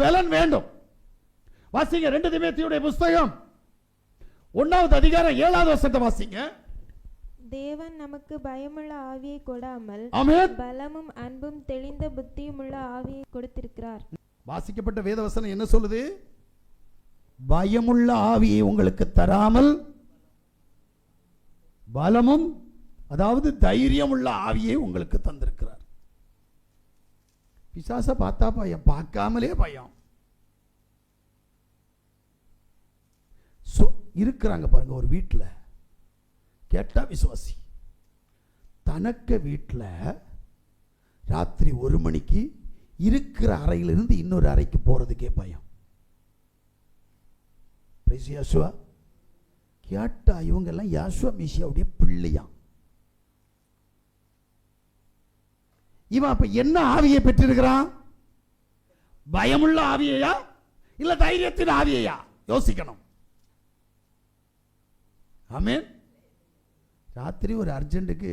பலன் வேண்டும். வாசிங்க 2 தீமோத்தேயுடைய புத்தகம் 1வது அதிகாரம் 7வது வசனத்தை வாசிங்க. தேவன் நமக்கு பயமுள்ள ஆவியை கொடாமல் பலமும் அன்பும் தெளிந்த புத்தியுமுள்ள ஆவியை கொடுத்திருக்கிறார். வாசிக்கப்பட்ட வேத வசனம் என்ன சொல்லுது? பயமுள்ள ஆவியை உங்களுக்கு தராமல் பலமும், அதாவது தைரியம் உள்ள ஆவியை உங்களுக்கு தந்திருக்கிறார். பிசாச பார்த்தா பயம், பார்க்காமலே பயம். இருக்கிறாங்க பாருங்க ஒரு வீட்டில், கேட்டா விசுவாசி, தனக்கு வீட்டில் ராத்திரி 1 மணிக்கு இருக்கிற அறையிலிருந்து இன்னொரு அறைக்கு போறதுக்கே பயம். யாசுவா கேட்டா இவங்க எல்லாம் யாசுவா மீசியாவுடைய பிள்ளையாம். இவன் அப்ப என்ன ஆவியை பெற்றிருக்கிறான்? பயமுள்ள ஆவியையா இல்ல தைரியத்தின் ஆவியையா? யோசிக்கணும். ஆமென். ராத்திரி ஒரு அர்ஜென்ட்டுக்கு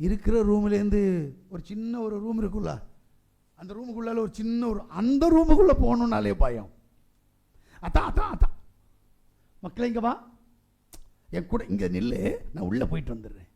இருக்கிற ரூம்லேருந்து ஒரு சின்ன ஒரு ரூம் இருக்குல்ல, அந்த ரூமுக்குள்ளால ஒரு சின்ன ஒரு அந்த ரூமுக்குள்ள போகணும்னாலே பயம். அதான் அதான் அதான் மக்களை இங்க வா, என் கூட இங்க நில்லு, நான் உள்ள போயிட்டு வந்துடுறேன்.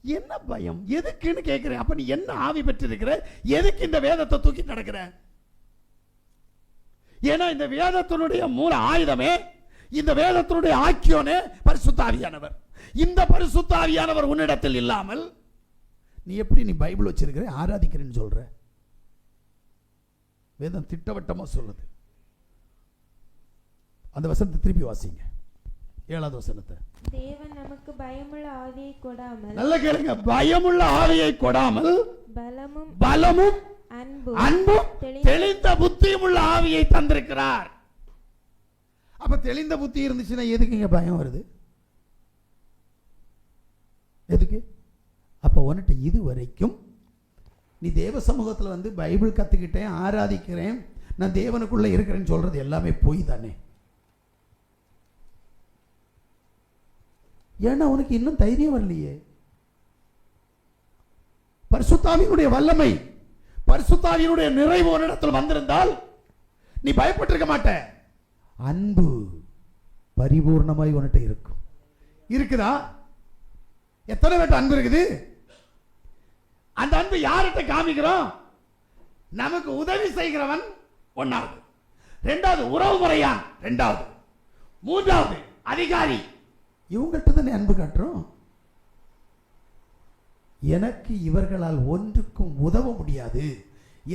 என்ன பயம் எதுக்குன்னு கேட்கிறேன். அப்ப நீ என்ன ஆவி பெற்றிருக்கிற? எதுக்கு இந்த வேதத்தை தூக்கி நடக்கிற? ஏன்னா இந்த வேதத்தினுடைய மூல ஆயுதமே, இந்த வேதத்தினுடைய ஆக்கியோனே பரிசுத்த ஆவியானவர். இந்த பரிசுத்த ஆவியானவர் உன்னிடத்தில் இல்லாமல் நீ எப்படி நீ பைபிள் வச்சிருக்கிற ஆராதிக்கிறேன்னு சொல்ற? வேதம் திட்டவட்டமா சொல்லுது. அந்த வசனத்தை திருப்பி வாசிங்க, 7வது வசனத்தை. தேவன் நமக்கு பயமுள்ள ஆவியை கொடாமல், நல்ல கேளுங்க, பயமுள்ள ஆவியை கொடாமல் பலமும் அன்பும் தெளிந்த புத்தியும் உள்ள ஆவியை தந்திருக்கிறார். அப்ப தெளிந்த புத்தி இருந்துச்சுன்னா எதுக்கு இங்க பயம் வருது? எதுக்கு? அப்ப உன்கிட்ட இது வரைக்கும் நீ தேவ சமூகத்தில் வந்து பைபிள் கத்துக்கிட்டேன், ஆராதிக்கிறேன், நான் தேவனுக்குள்ள இருக்கிறேன்னு சொல்றது எல்லாமே போய் தானே. ஏன்னா உனக்கு இன்னும் தைரியம் வரலையே. பரிசுத்தாவியினுடைய வல்லமை, பரிசுத்தாவியினுடைய நிறைவு ஒரு இடத்தில் வந்திருந்தால் நீ பயப்பட்டிருக்க மாட்ட. அன்பு பரிபூர்ணமாய் உன்கிட்ட இருக்கும். இருக்குதா? எத்தனை பேர்ட்ட அன்பு இருக்குது? அந்த அன்பு யார்கிட்ட காமிக்கிறோம்? நமக்கு உதவி செய்கிறவன் 1வது, 2வது உறவு முறையான் 2வது, 3வது அதிகாரி, இவங்கள்ட்ட தானே அன்பு காட்டுறோம். எனக்கு இவர்களால் ஒன்றுக்கும் உதவ முடியாது,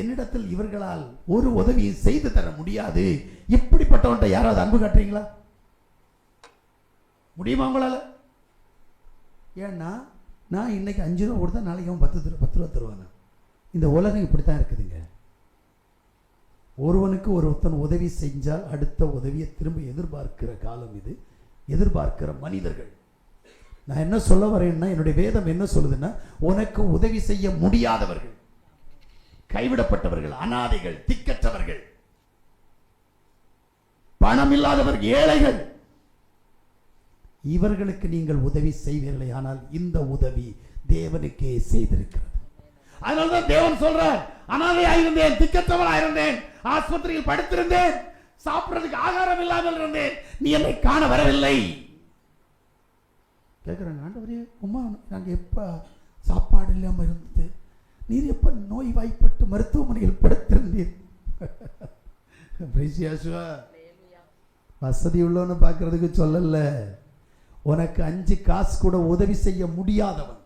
என்னிடத்தில் இவர்களால் ஒரு உதவியை செய்து தர முடியாது, இப்படிப்பட்டவன்ட்ட யாராவது அன்பு காட்டுறீங்களா? முடியுமா உங்களால? ஏன்னா நான் இன்னைக்கு 5 ரூபா கொடுத்தா நாளைக்கு அவன் 10 ரூபா தருவாங்க. இந்த உலகம் இப்படித்தான் இருக்குதுங்க. ஒருவனுக்கு ஒருத்தன் உதவி செஞ்சால் அடுத்த உதவியை திரும்ப எதிர்பார்க்கிற காலம் இது. எதிர்பார்க்கிற மனிதர்கள். நான் என்ன சொல்ல வரேன்னா, என்னுடைய வேதம் என்ன சொல்லுதுன்னா, உனக்கு உதவி செய்ய முடியாதவர்கள், கைவிடப்பட்டவர்கள், அனாதைகள், திக்கற்றவர்கள், பணம் இல்லாதவர்கள், ஏழைகள், இவர்களுக்கு நீங்கள் உதவி செய்வீர்களே ஆனால் இந்த உதவி தேவனுக்கே செய்திருக்கிறது. அதனால்தான் தேவன் சொல்றார், அனாதையாயிருந்தேன், திக்கற்றவனாயிருந்தேன், ஆஸ்பத்திரியில் படுத்திருந்தேன், சாப்பிடுறதுக்கு ஆகாரம் இல்லாமல் இருந்தேன், நீ என்னை காண வரவில்லை. கேட்கிறாங்க, ஆண்டவரே உமா நாங்க எப்ப சாப்பாடு இல்லாம இருந்தது, நீர் எப்ப நோய் வாய்ப்பட்டு மருத்துவமனையில் படுத்திருந்தீர். வசதி உள்ளவன்னு பார்க்கறதுக்கு சொல்லல, உனக்கு 5 காசு கூட உதவி செய்ய முடியாதவன்,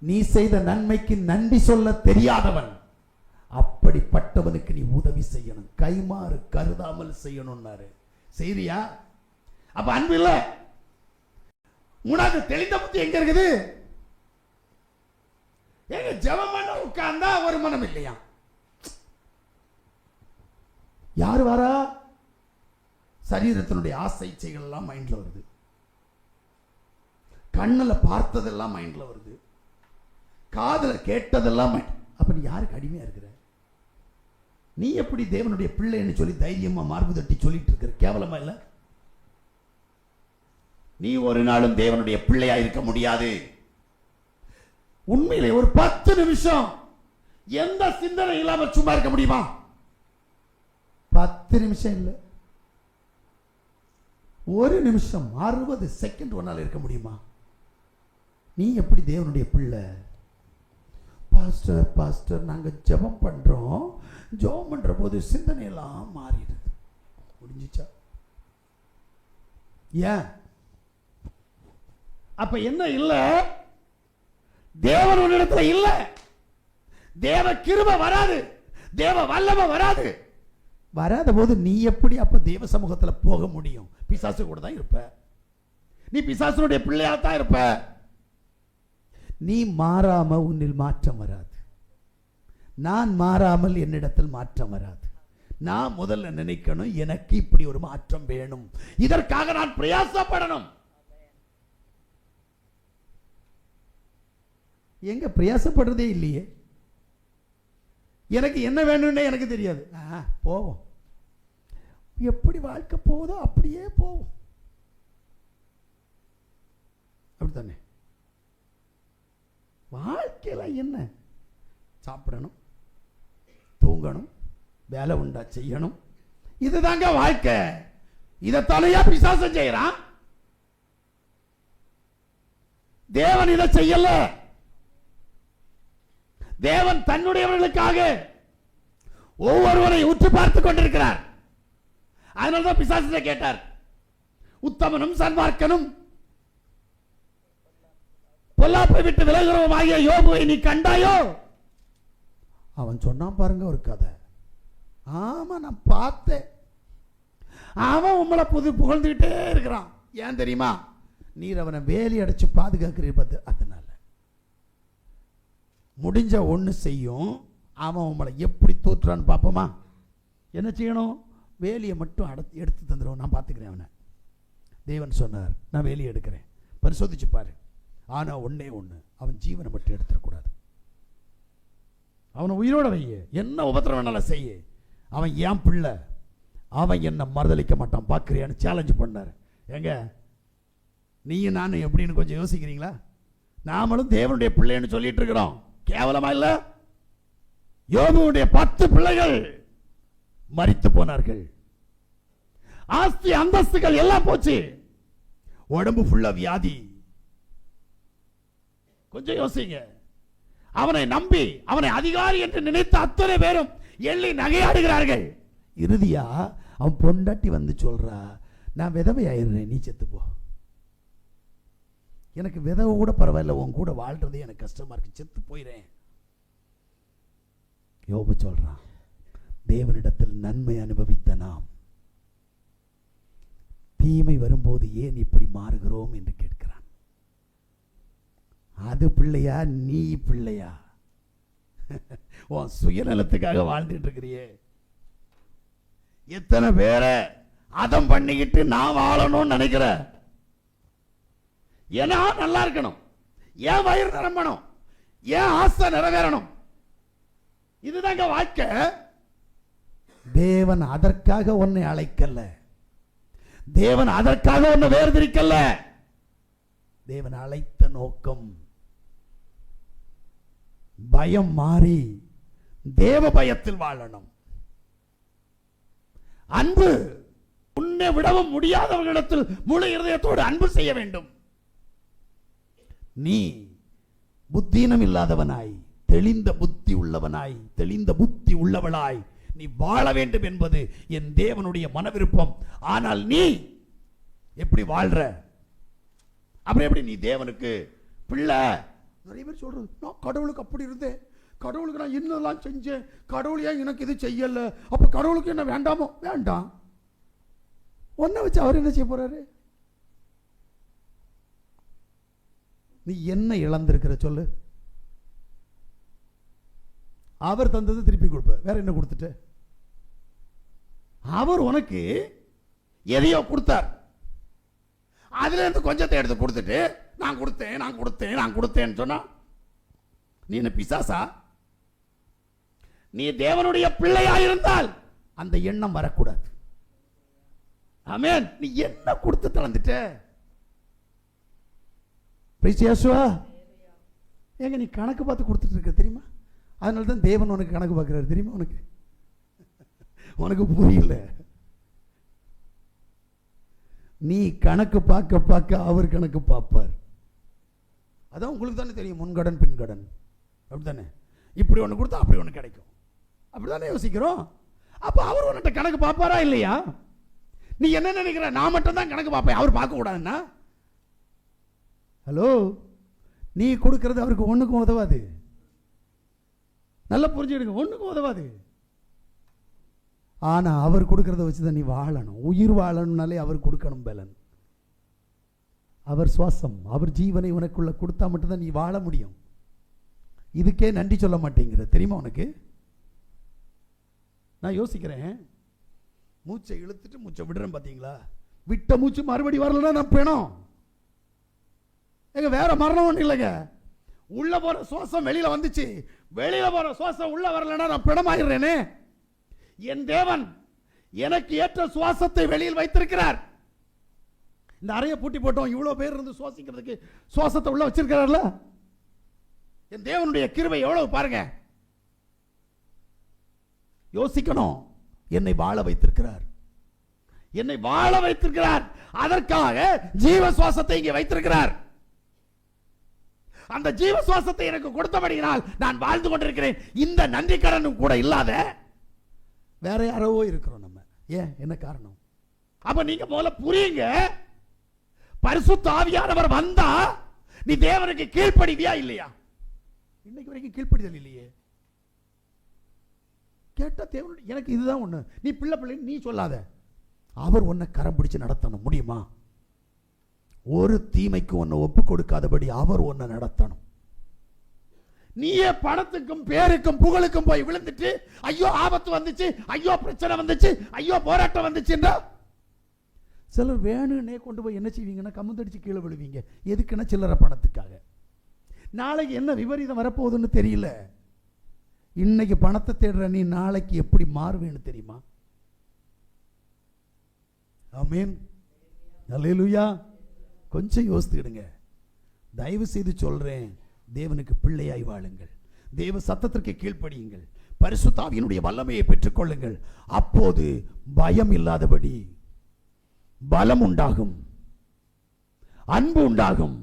நீ செய்த நன்மைக்கு நன்றி சொல்ல தெரியாதவன், அப்படிப்பட்டவனுக்கு நீ உதவி செய்யணும், கைமாறு கருதாமல் செய்யணும்னாரு. செய்றியா? அப்ப அன்பு இல்ல. 3வது தெளிந்த புத்தி எங்க இருக்குது? எங்க ஜெபம் பண்ண உட்கார்ந்தா ஒரு மனம் இல்லையா? யாரு வரா? சரீரத்தினுடைய ஆசை இச்சைகள் எல்லாம் மைண்ட்ல வருது, கண்ணுல பார்த்ததெல்லாம் மைண்ட்ல வருது, காதுல கேட்டதெல்லாம் மைண்ட். அப்ப நீ யாருக்கு அடிமையா இருக்கிற? நீ எப்படி தேவனுடைய பிள்ளைன்னு சொல்லி தைரியமா மார்பு தட்டி சொல்லிட்டு இருக்கிற? கேவலமா இல்ல? நீ ஒரு நாளும் தேவனுடைய பிள்ளையா இருக்க முடியாது. உண்மையிலே ஒரு 10 நிமிஷம் எந்த சிந்தனை இல்லாம சும்மா இருக்க முடியுமா? 10 நிமிஷம் இல்லை, 1 நிமிஷம் 60 செகண்ட் ஒன்னால இருக்க முடியுமா? நீ எப்படி தேவனுடைய பிள்ளை? பாஸ்டர் பாஸ்டர் நாங்கள் ஜெபம் பண்றோம், ஜெபம் பண்ற போது சிந்தனையெல்லாம் மாறிடுது. முடிஞ்சிச்சா? ஏன்? அப்ப என்ன இல்ல? தேவன் உன்னிடத்துல இல்ல. தேவ கிருபை வராது, தேவ வல்லமை வராது. வராத போது நீ எப்படி அப்ப தேவ சமூகத்துல போக முடியும்? பிசாசு கூட தான் இருப்ப, நீ பிசாசுடைய பிள்ளையா தான் இருப்ப. நீ மாறாம உன்னில் மாற்றம் வராது. நான் மாறாமல் என்னிடத்தில் மாற்றம் வராது. நான் முதல்ல நினைக்கணும், எனக்கு இப்படி ஒரு மாற்றம் வேணும், இதற்காக நான் பிரயாசப்படணும். எங்க பிரயாசப்படுறதே இல்லையே. எனக்கு என்ன வேணும்னே எனக்கு தெரியாது. போவோம், எப்படி வாழ்க்கை போதோ அப்படியே போவோம். அப்படித்தானே? வாழ்க்கையில என்ன? சாப்பிடணும், தூங்கணும், வேலை உண்டா செய்யணும், இதுதாங்க வாழ்க்கை. இதைத்தானையா பிசாசம் செய்யறான். தேவன் இதை செய்யல. தேவன் தன்னுடையவர்களுக்காக ஒவ்வொருவரை உற்று பார்த்துக் கொண்டிருக்கிறார். அதனால்தான் பிசாசத்தை கேட்டார், உத்தமனும் சன்மார்க்கனும் பொல்லாப்பை விட்டு விலகுறவும் ஆகிய யோபுவை நீ கண்டாயோ? அவன் சொன்னான் பாருங்க ஒரு கதை. ஆமா, நான் பார்த்தேன். அவன் உங்களை புகழ்ந்துகிட்டே இருக்கிறான். ஏன் தெரியுமா? நீர் அவனை வேலி அடைச்சு பாதுகாக்கிறீர். அதனால முடிஞ்ச ஒன்று செய்யும். அவன் உங்களை எப்படி தோற்றான்னு பார்ப்போமா? என்ன செய்யணும்? வேலியை மட்டும் எடுத்து தந்துடுவோம், நான் பார்த்துக்கிறேன் அவனை. தேவன் சொன்னார், நான் வேலியை எடுக்கிறேன், பரிசோதிச்சு பாரு. ஆனால் ஒன்னே ஒன்று, அவன் ஜீவனை மட்டும் எடுத்துடக்கூடாது. அவனை உயிரோட வைய, என்ன உபத்திரம் வேணாலும் செய்ய. அவன் ஏன் பிள்ளை, அவன் என்ன மறுதளிக்க மாட்டான், பார்க்குறியான்னு சேலஞ்சு பண்ணார். எங்க நீயும் நானும் எப்படின்னு கொஞ்சம் யோசிக்கிறீங்களா? நாமளும் தேவனுடைய பிள்ளைன்னு சொல்லிட்டு இருக்கிறோம். கேவலமா இல்ல? யோபுவுடைய 10 பிள்ளைகள் மரித்து போனார்கள். ஆஸ்தி அந்தஸ்துகள் எல்லாம் போச்சு. உடம்பு ஃபுல்லா வியாதி. கொஞ்சம் யோசிங்க. அவனை நம்பி அவனை அதிகாரி என்று நினைத்த அத்தனை பேரும் எள்ளி நகையாடுகிறார்கள். இறுதியா அவன் பொண்டாட்டி வந்து சொல்றா, நான் விதவை ஆயிடுறேன், நீ செத்து போ. எனக்கு விதவை கூட பரவாயில்ல, உன் கூட வாழ்றதே எனக்கு கஷ்டமா இருக்கு, செத்து போயிறேன். யோபு சொல்றான், தேவனிடத்தில் நன்மை அனுபவித்த நாம் தீமை வரும்போது ஏன் இப்படி மாறுகிறோம் என்று கேட்கிறான். அது பிள்ளையா, நீ பிள்ளையா? உன் சுயநலத்துக்காக வாழ்ந்துட்டு இருக்கிறியே. எத்தனை பேரை அதம் பண்ணிக்கிட்டு நான் வாழணும்னு நினைக்கிற. ஏன்னா நல்லா இருக்கணும், ஏன் வயிறு நிரம்பணும், ஏன் ஆசை நிறைவேறணும், இதுதாங்க வாழ்க்கை. தேவன் அதற்காக உன்னை அழைக்கல, தேவன் அதற்காக உன்னை வேர்திரிக்கல. தேவன் அழைத்த நோக்கம் பயம் மாறி தேவ பயத்தில் வாழணும். அன்பு, உன்னை விடவும் முடியாதவர்களிடத்தில் முழு இருதயத்தோடு அன்பு செய்ய வேண்டும். நீ புத்தீனம் இல்லாதவனாய், தெளிந்த புத்தி உள்ளவனாய், தெளிந்த புத்தி உள்ளவளாய் நீ வாழ வேண்டும் என்பது என் தேவனுடைய மனவிருப்பம். ஆனால் நீ எப்படி வாழ்ற? அப்புறம் எப்படி நீ தேவனுக்கு பிள்ளை? நிறைய பேர் சொல்றது, நான் கடவுளுக்கு அப்படி இருந்தேன், கடவுளுக்கு நான் இன்னெல்லாம் செஞ்சேன், கடவுள் ஏன் எனக்கு இது செய்யல, அப்ப கடவுளுக்கு என்ன வேண்டாமோ? வேண்டாம். ஒன்ன வச்சு அவர் என்ன செய்ய போறாரு? நீ என்ன இழந்திருக்கிற சொல்லு? அவர் தந்தது திருப்பி கொடுப்ப, வேற என்ன கொடுத்துட்ட? அவர் உனக்கு எதையோ கொடுத்தார், அதுல இருந்து கொஞ்சத்தை எடுத்து கொடுத்துட்டு நான் கொடுத்தேன் நான் கொடுத்தேன் நான் கொடுத்தேன்னு சொன்னா நீ என்ன பிசாசா? நீ தேவனுடைய பிள்ளையா இருந்தால் அந்த எண்ணம் வரக்கூடாது. ஆமென். நீ என்ன கொடுத்து தளர்ந்துட்ட? ஏங்க நீ கணக்கு பார்த்து கொடுத்துட்டு இருக்க தெரியுமா? அதனால தான் தேவன் உனக்கு கணக்கு பார்க்கிறாரு தெரியுமா? உனக்கு உனக்கு புரியல. நீ கணக்கு பார்க்க பார்க்க அவர் கணக்கு பார்ப்பார். அதான் உங்களுக்கு தானே தெரியும், முன்கடன் பின்கடன். அப்படித்தானே? இப்படி ஒன்று கொடுத்தா அப்படி ஒன்று கிடைக்கும், அப்படித்தானே யோசிக்கிறோம். அப்ப அவர் உன்கிட்ட கணக்கு பார்ப்பாரா இல்லையா? நீ என்ன நினைக்கிற, நான் மட்டும் தான் கணக்கு பார்ப்பேன், அவர் பார்க்க கூடாதுன்னா? ஹலோ, நீ கொடுக்கிறது அவருக்கு ஒண்ணுக்கும் உதவாது. நல்லா புரிஞ்சுடுங்க, ஒண்ணுக்கும் உதவாது. ஆனா அவர் கொடுக்கறத வச்சுதான் நீ வாழணும். உயிர் வாழணும்னாலே அவர் கொடுக்கணும் பலன். அவர் சுவாசம், அவர் ஜீவனை உனக்குள்ள கொடுத்தா மட்டும்தான் நீ வாழ முடியும். இதுக்கே நன்றி சொல்ல மாட்டேங்கிற, தெரியுமா உனக்கு? நான் யோசிக்கிறேன், மூச்சை இழுத்துட்டு மூச்சை விடுறேன் பார்த்தீங்களா? விட்ட மூச்சு மறுபடி வரலன்னா நான் பிணம். எங்க வேற மரணம் ஒன்றும் இல்லைங்க. உள்ள போற சுவாசம் வெளியில வந்துச்சு, வெளியில போற சுவாசம் உள்ள வரலன்னா நான் பிணமாயிடுறேனே. என் தேவன் எனக்கு ஏற்ற சுவாசத்தை வெளியில் வைத்திருக்கிறார். இந்த அறையை பூட்டி போட்டோம், இவ்வளவு பேர் இருந்து சுவாசிக்கிறதுக்கு சுவாசத்தை உள்ள வச்சிருக்கிறார்ல. என் தேவனுடைய கிருபை எவ்வளவு பாருங்க. யோசிக்கணும். என்னை வாழ வைத்திருக்கிறார், என்னை வாழ வைத்திருக்கிறார். அதற்காக ஜீவ சுவாசத்தை இங்கே வைத்திருக்கிறார். அந்த ஜீவ சுவாசத்தை எனக்கு கொடுத்தபடியினால் நான் வாழ்ந்து கொண்டிருக்கிறேன். இந்த நன்றி கடனும் கூட இல்லாத வேற யாரோ இருக்கிறோம் நம்ம. ஏன், என்ன காரணம்? அப்ப நீங்க முதல்ல புரியுங்க, பரிசுத்த ஆவியானவர் வந்தா நீ தேவனுக்கு கீழ்ப்படிவியா இல்லையா? இன்னைக்கு வரைக்கும் கீழ்ப்படிதல் இல்லையே. கேட்டா தேவன் எனக்கு இதுதான் ஒண்ணு, நீ பிள்ளை பிள்ளைன்னு நீ சொல்லாத. அவர் உன்னை கரம் பிடிச்சு நடத்தணும். முடியுமா? ஒரு தீமைக்கு உன்னை ஒப்பு கொடுக்காதபடி அவர் உன்னை நடத்தணும். நீயே பணத்துக்கும் பேருக்கும் புகழுக்கும் போய் விழுந்துட்டு ஐயோ ஆபத்து வந்துச்சு, ஐயோ பிரச்சனை வந்துச்சு, ஐயோ போராட்டம் வந்துச்சுன்றா சிலர் வேணும்னே கொண்டு போய் என்ன செய்வீங்கன்னா கமுந்தடிச்சு கீழே விழுவீங்க. எதுக்குன்னா சில்லற பணத்துக்காக. நாளைக்கு என்ன விபரீதம் வரப்போகுதுன்னு தெரியல. இன்னைக்கு பணத்தை தேடுற நீ நாளைக்கு எப்படி மாறுவேன்னு தெரியுமா? ஆமென், அல்லேலூயா. கொஞ்சம் யோசித்துடுங்க. தயவு செய்து சொல்றேன், தேவனுக்கு பிள்ளையாய் வாழுங்கள், தேவ சத்தத்திற்கு கீழ்ப்படியுங்கள், பரிசுத்த ஆவியினுடைய வல்லமையை பெற்றுக்கொள்ளுங்கள். அப்போது பயம் இல்லாதபடி பலம் உண்டாகும், அன்பு உண்டாகும்,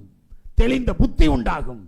தெளிந்த புத்தி உண்டாகும்.